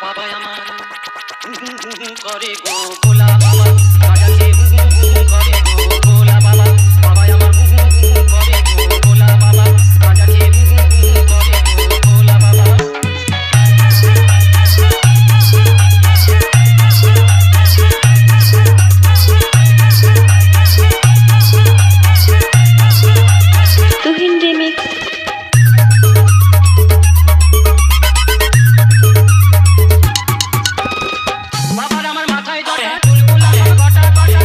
বাবা আমার করে গো গোলা বাবা বাজাচ্ছে করে গো গোলা বাবা বাবা আমার করে গো গোলা বাবা বাজাচ্ছে করে গো গোলা বাবা তুহিন রিমিক্স। বাবার আমার মাথায় জটা চুলগুলো আমার গটা গটা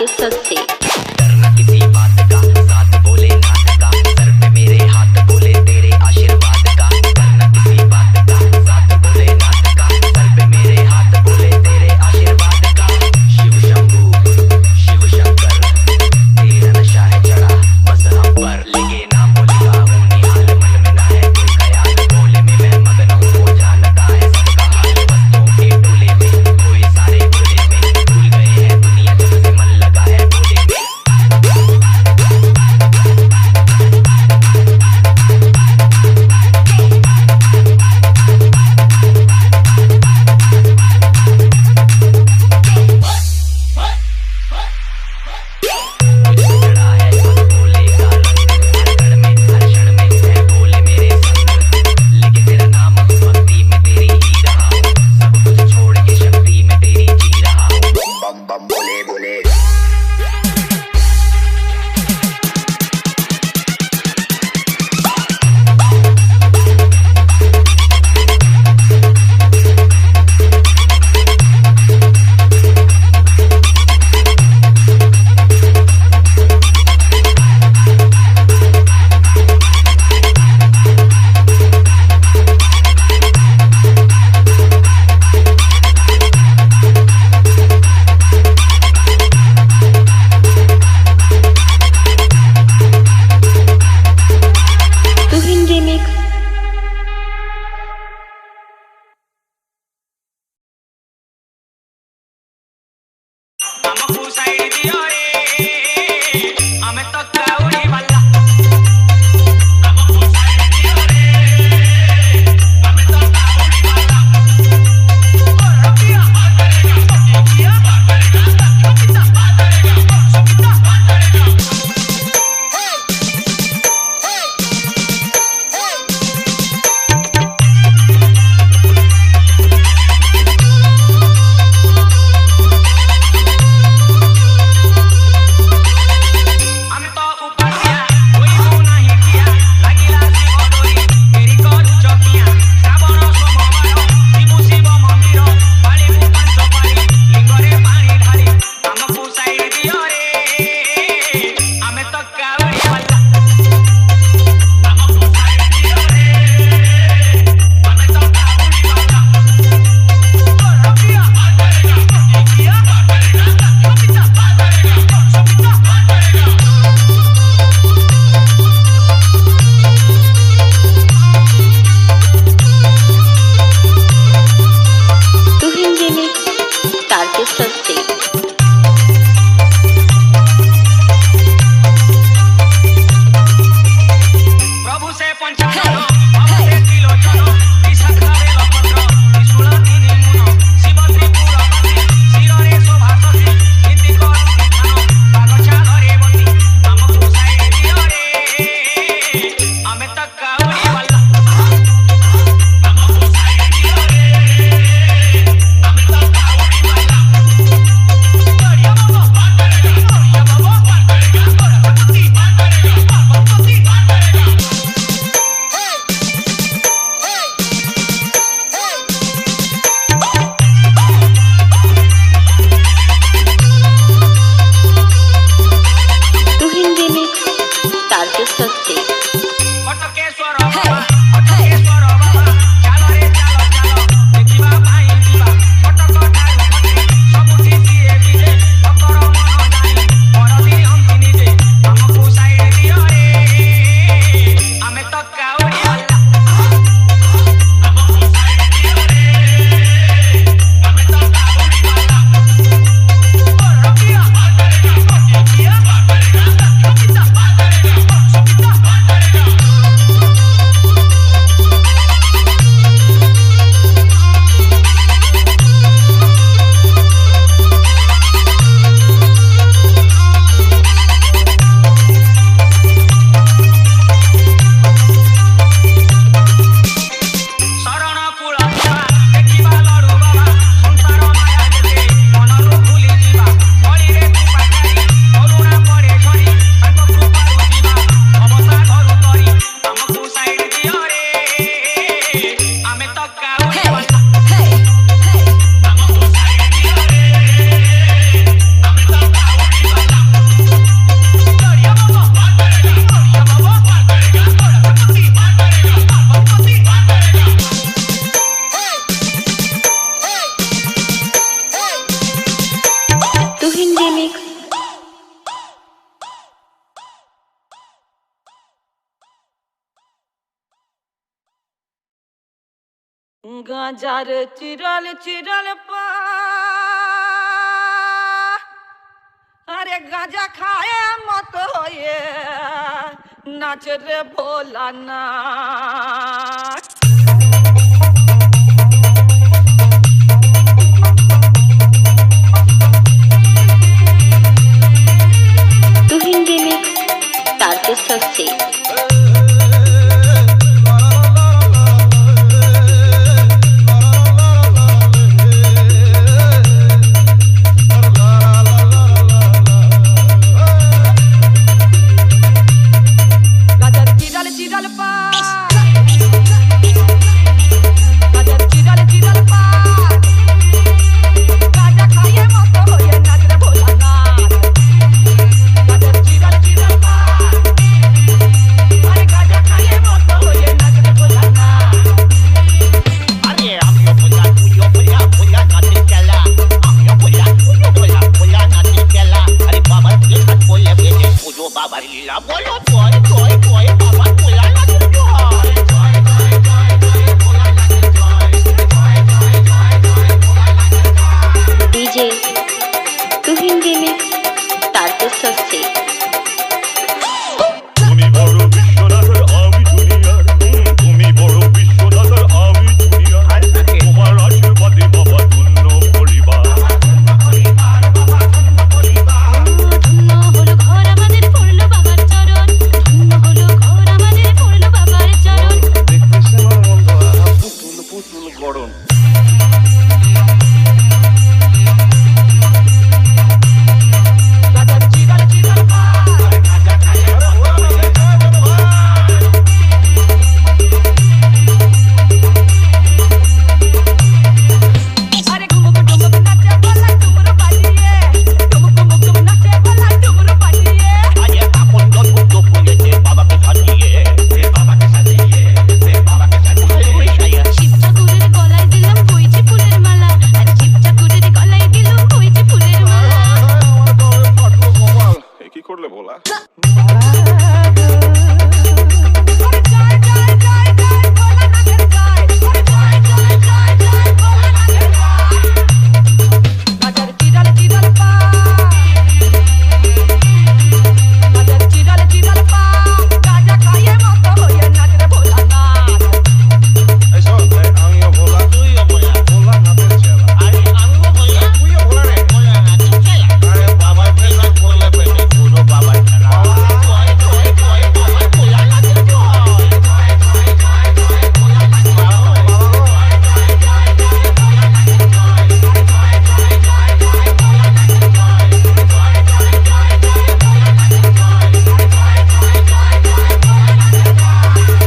के सस्ते। डरना किसी बात का, साथ बोले नाथ का, सर पे मेरे हाथ बोले तेरे आशीर्वाद का। डरना किसी बात का, साथ बोले नाथ का, सर पे मेरे हाथ बोले तेरे आशीर्वाद का। शिव शंभू शिव शंकर, तेरा नशा है चढ़ा बस हम पर, लेके नाम बोलेगा हूँ निहाल, मन में ना है कोई ख्याल, बोले में मैं मगन हूँ, वो जानता है सबका हाल। बस्तों के टोले में कोई सारे बोले में, भूल गए हैं दुनिया जब से मन लगा है बोले में। मुझे चढ़ा है बस भोले का रंग, हर कण में हर क्षण में है भोले मेरे संग, लेके तेरा नाम भक्ति में तेरी ही रहा हूँ, सब कुछ छोड़ के शक्ति में तेरी जी रहा हूँ। बम बम बोले बोले तुहिन रिमिक्स। ଆମକୁ ସାଇଡ ଦିଅ ରେ ଆମେ ତ କାଉଡ଼ି ବାଲା ଆମକୁ ସାଇଡ ଦିଅ ରେ ଆମେ ତ କାଉଡ଼ି ବାଲା ଓ ରଖିଆ ବାତରେगा କିଆ ବାତରେगा ସୁକିତା ବାତରେगा ସୁକିତା ବାତରେगा हे हे গাজার চিরল চিরল পা আরে গাজা খায় মত হয়ে নাচ রে ভোলা না তুহিন রিমিক্স তারকেশ্বর শেখ। डीजे तुहिन रिमिक्स तारकेশ্বর শেখ। তুমি বড় বিশ্বনাথের আমি জুনিয়র তুমি বড় বিশ্বনাথের আমি জুনিয়র তোমার আশীর্বাদে বাবা ধন্য পরিবার ধন্য হলো ঘর আমাদের পড়লো বাবার চরণ ধন্য হলো ঘর আমাদের পড়লো বাবার চরণ দেখতে শ্যামার মতো পুতুল পুতুল গড়ন শিব ঠাকুরের গলায় দিলাম বইছে ফুলের মালা আর শিব ঠাকুরের গলায় দিলাম বইছে ফুলের মালা কি করলে বলা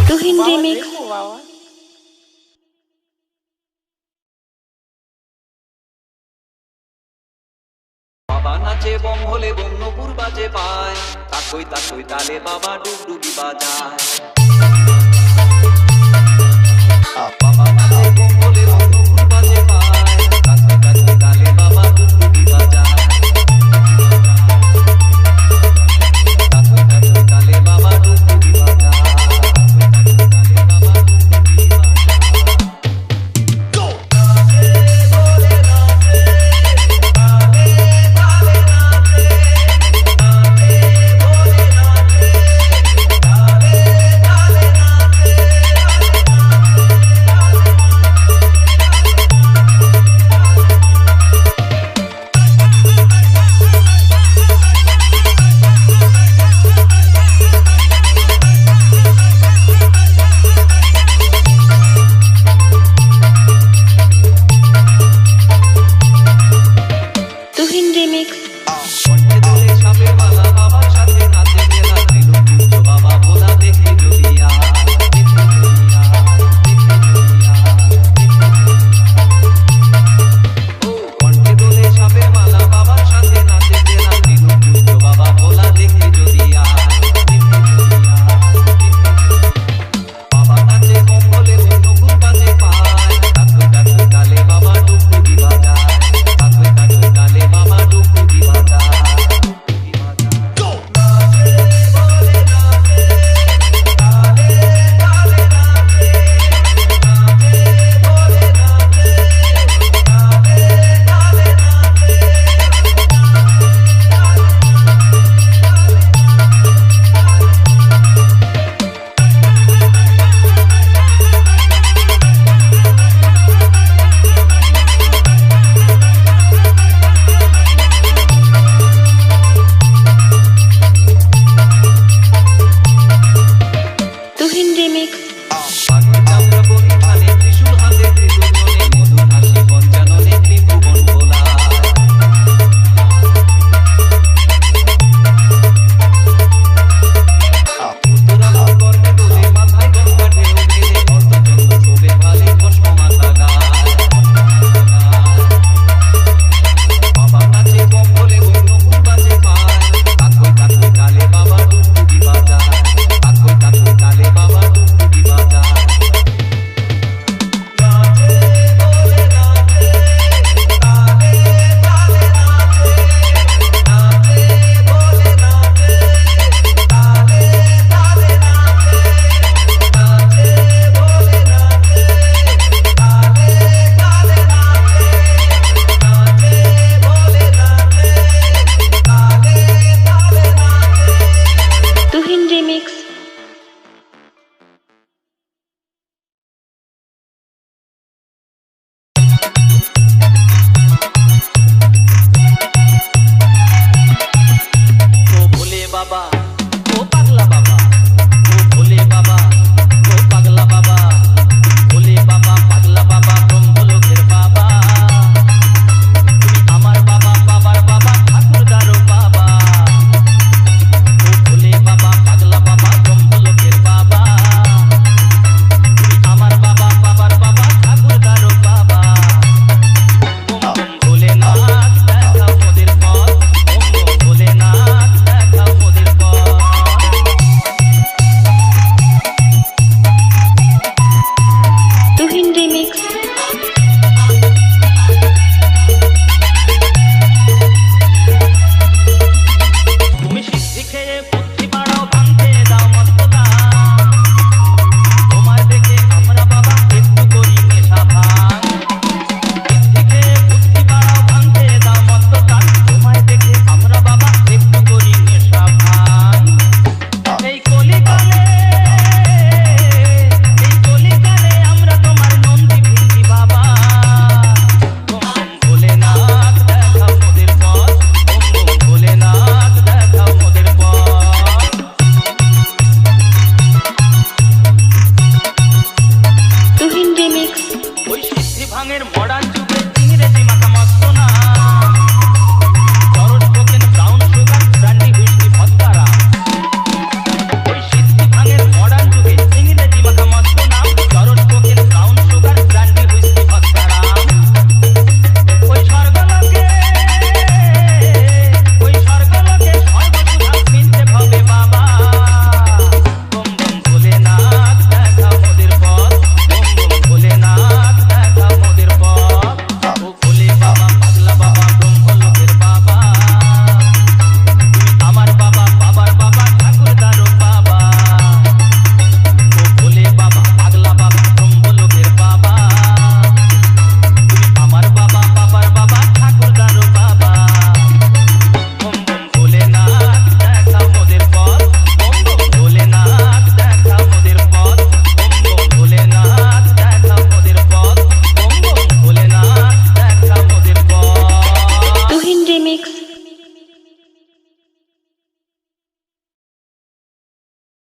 তুহিন রিমিক্স বাবা নাচে বম হলে বন্যপুর বাজে পায় তাকই তাকই তালে বাবা ডুবডুবি বাজায় বাবা নাচে বম হলে বন্যপুর